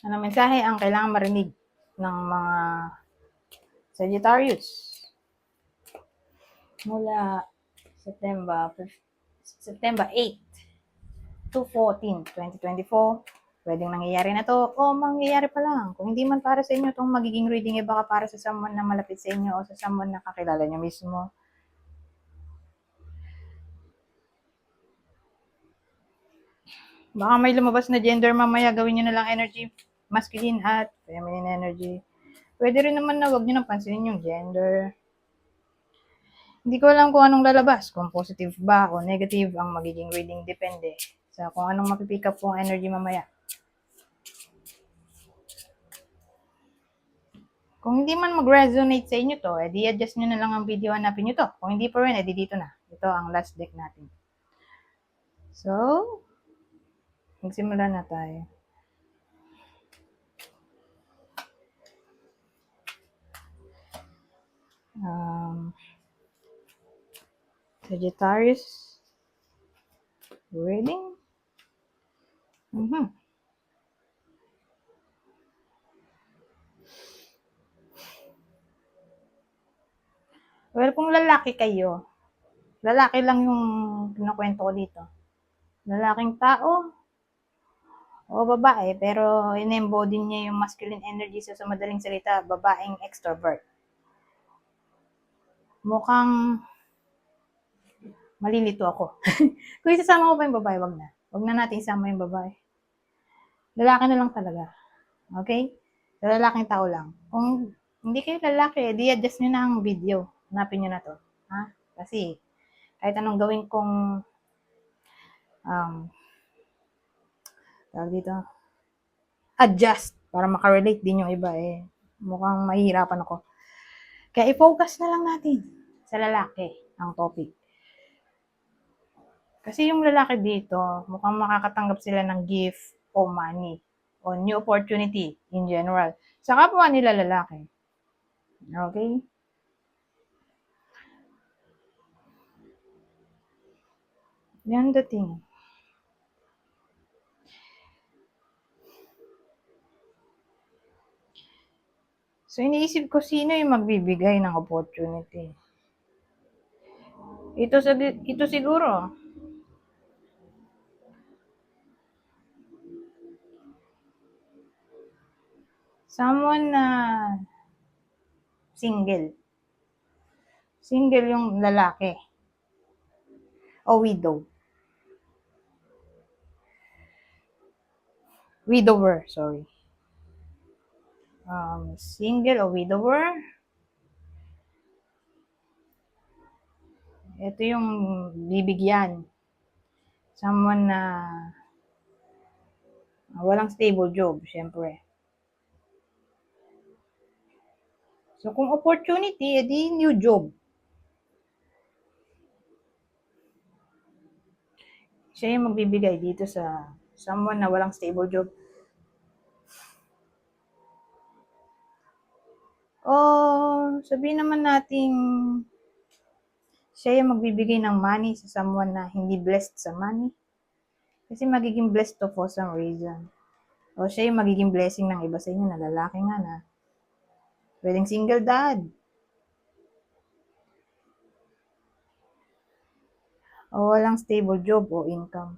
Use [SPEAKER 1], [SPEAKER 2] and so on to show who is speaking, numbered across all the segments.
[SPEAKER 1] Anong mensahe ang kailangan marinig ng mga Sagittarius mula September 8 to 14, 2024? Pwedeng nangyayari na to o mangyayari pa lang. Kung hindi man para sa inyo itong magiging reading, baka para sa someone na malapit sa inyo o sa someone na kakilala nyo mismo. Baka may lumabas na gender mamaya, gawin nyo na lang energy masculine at feminine energy. Pwede rin naman na wag nyo nang pansinin yung gender. Hindi ko alam kung anong lalabas, kung positive ba o negative ang magiging reading, depende sa kung anong mapipick up pong energy mamaya. Kung hindi man mag-resonate sa inyo to, edi adjust nyo na lang ang video, hanapin nyo to. Kung hindi pa rin, edi dito na. Ito ang last deck natin. So, magsimula na tayo. Sagittarius reading. Well, kung lalaki kayo, lalaki lang yung kinukwento ko dito. Lalaking tao o babae, pero in-embody niya yung masculine energy, so sa madaling salita, babaeng extrovert. Mukhang malilito ako. Kung isasama ko pa yung babae, wag na. Wag na natin isama yung babae. Lalaki na lang talaga. Okay? So, lalaking tao lang. Kung hindi kayo lalaki, di adjust nyo na ang video. Hanapin nyo na to. Ha? Kasi, kahit anong gawin kong tawag dito, adjust para makarelate din yung iba mukhang mahihirapan ako. Kaya i-focus na lang natin sa lalaki ang topic. Kasi yung lalaki dito, mukhang makakatanggap sila ng gift o money o new opportunity in general. Sa kapwa nila lalaki. Okay? Yan dating. So, iniisip ko sino yung magbibigay ng opportunity. Ito siguro. Someone na single. Single yung lalaki. O widow. Widower, sorry. Single o widower. Ito yung bibigyan. Someone na walang stable job, syempre. So, kung opportunity, edi new job. Siya yung magbibigay dito sa someone na walang stable job. O, sabihin naman nating siya yung magbibigay ng money sa someone na hindi blessed sa money. Kasi magiging blessed to for some reason. O siya yung magiging blessing ng iba sa inyo na lalaki nga na pwedeng single dad. O walang stable job o income.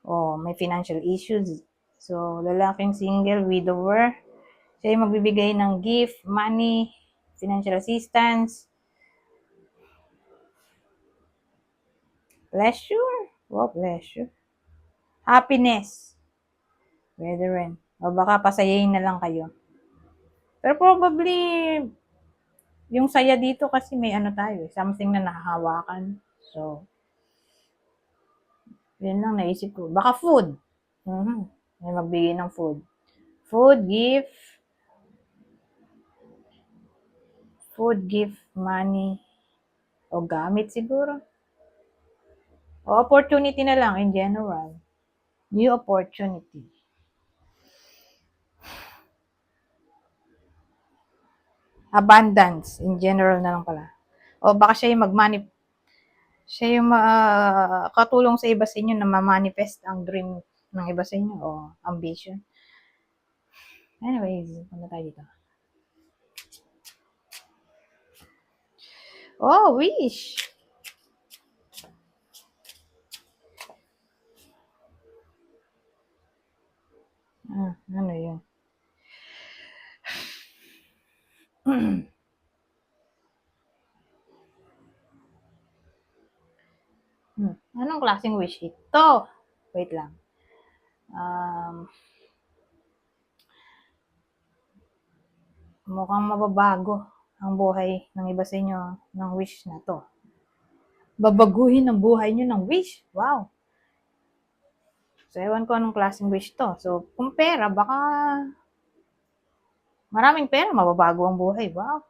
[SPEAKER 1] O may financial issues. So, lalaking single, widower. Siya yung magbibigay ng gift, money, financial assistance, pleasure. Wow, pleasure. Happiness. Pwede rin. O baka pasayahin na lang kayo. Pero probably, yung saya dito kasi may ano tayo, something na nakahawakan. So, yun lang naisip ko. Baka food. May magbigay ng food. Food, gift, money, o gamit siguro. O opportunity na lang in general. New opportunity. Abundance in general na lang pala. O baka siya yung siya yung katulong sa iba sa inyo na ma-manifest ang dream ng iba sa inyo o ambition. Anyways, punta tayo dito. Oh, wish! Ano yun? Anong klaseng wish ito? Wait lang. Mukhang mababago ang buhay ng iba sa inyo ng wish na to. Babaguhin ang buhay nyo ng wish. Wow! So, ewan ko anong klaseng wish to. So, kung pera, baka maraming pera, mababago ang buhay. Wow!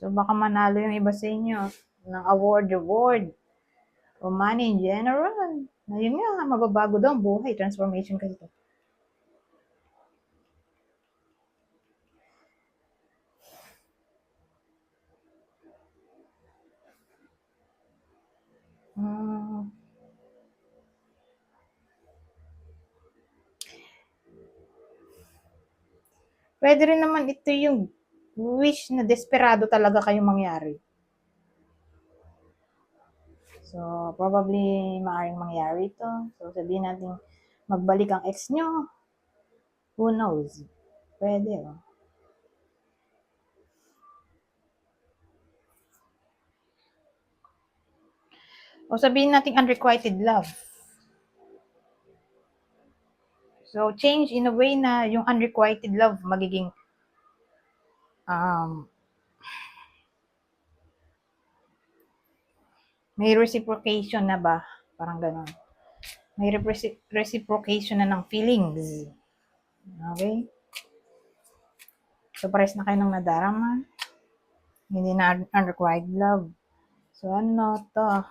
[SPEAKER 1] So, baka manalo yung iba sa inyo ng award, o money in general. Na yun nga, mababago daw ang buhay. Transformation kasi to. Pwede rin naman ito yung wish na desperado talaga kayong mangyari. So, probably maaaring mangyari ito. So, sabihin natin magbalik ang ex nyo. Who knows? Pwede, oh. O sabihin natin unrequited love. So, change in a way na yung unrequited love magiging may reciprocation na ba? Parang ganon. May reciprocation na ng feelings. Okay? So, pares na kayo ng nadarama. Hindi na unrequited love. So, ano to?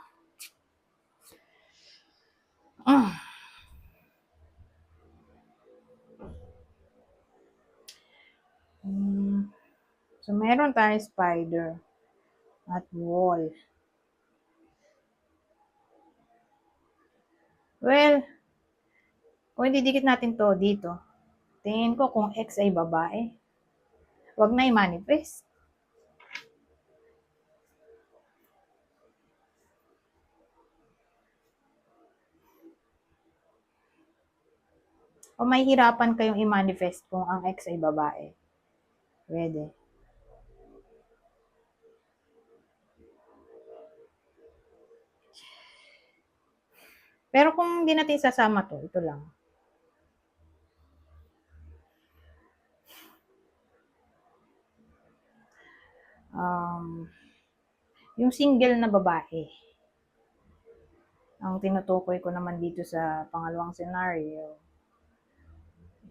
[SPEAKER 1] So, meron tayong spider at wall. Well, kung didikit natin to dito, tingin ko kung X ay babae, wag na i-manifest. O may hirapan kayong i-manifest kung ang X ay babae. Pwede. Pero kung hindi natin sasama to, ito lang. Yung single na babae, ang tinutukoy ko naman dito sa pangalawang scenario,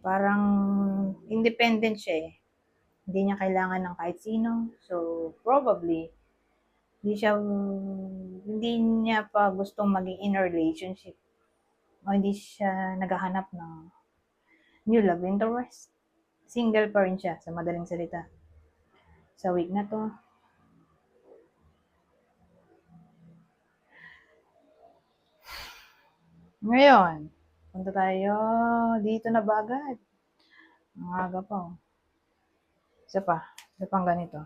[SPEAKER 1] parang independent siya eh. Hindi niya kailangan ng kahit sino. So, probably, hindi niya pa gustong maging in a relationship. O hindi siya naghahanap ng new love interest. Single pa rin siya, sa madaling salita. Sa week na to. Ngayon, punta tayo dito na ba agad? Ang aga pa. Oh. Isa pang ganito.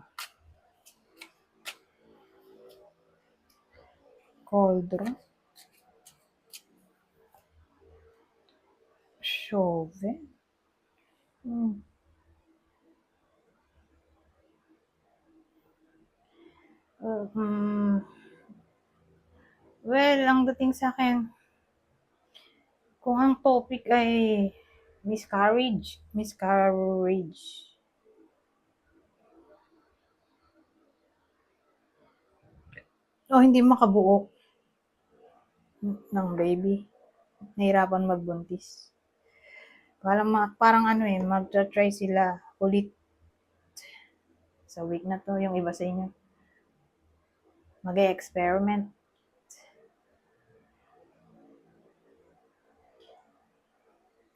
[SPEAKER 1] Cauldron. Shovel. Well, ang dating sa akin, kung ang topic ay miscarriage. O hindi makabuo ng baby. Nahirapan magbuntis. Parang ano eh, magta-try sila ulit sa week na to, yung iba sa inyo. Mag-experiment.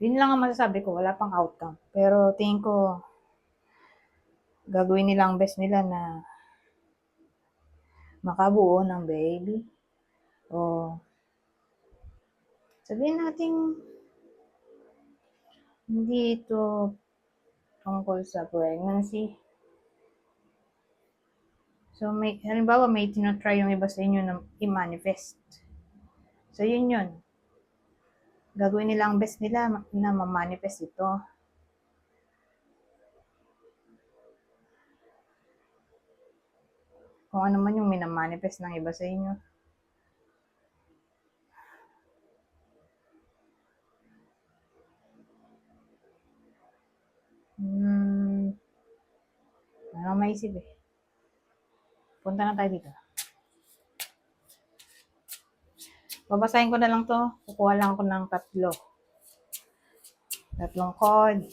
[SPEAKER 1] Yun lang ang masasabi ko, wala pang outcome. Pero tingin ko, gagawin nila ang best nila na makabuo ng baby. O sabihin natin Hindi ito tungkol sa pregnancy. So, halimbawa, may tinatry yung iba sa inyo na i-manifest. So, yun. Gagawin nila ang best nila na ma-manifest ito. Kung ano man yung minamanifest ng iba sa inyo. Ano maisip eh. Punta na tayo dito. Babasahin ko na lang to. Kukuha lang ako ng tatlong code.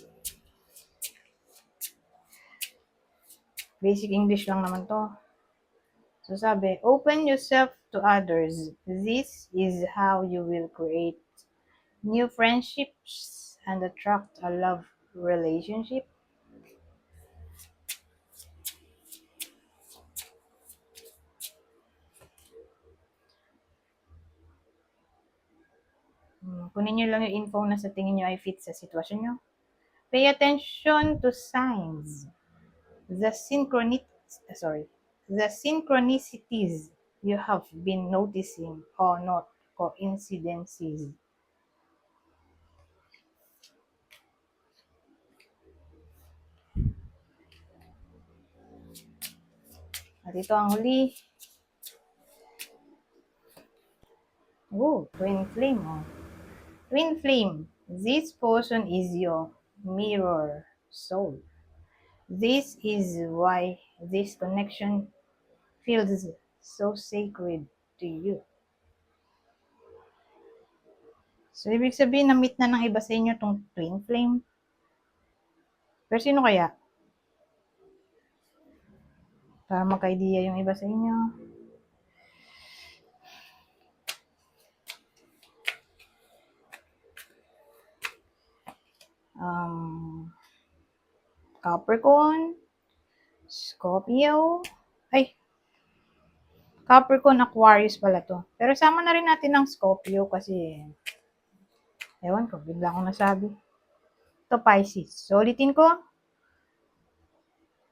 [SPEAKER 1] Basic English lang naman to. So sabi, open yourself to others. This is how you will create new friendships and attract a love relationship. Kunin nyo lang yung info na sa tingin nyo ay fit sa sitwasyon nyo. Pay attention to signs. The synchronicities you have been noticing or not coincidences. At ito ang huli. Twin flame. Twin flame. This person is your mirror soul. This is why this connection feels so sacred to you. So, ibig sabihin, na-meet na ng iba sa inyo tong twin flame. Pero sino kaya? Para magka-idea yung iba sa inyo. Capricorn, Scorpio, Capricorn, Aquarius pala to. Pero sama na rin natin ng Scorpio kasi, ewan ko, bigla akong nasabi. Ito, Pisces. So, ulitin ko.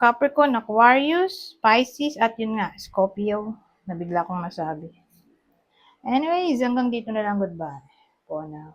[SPEAKER 1] Capricorn, Aquarius, Pisces, at yun nga, Scorpio, na bigla akong nasabi. Anyways, hanggang dito na lang. Goodbye. For now.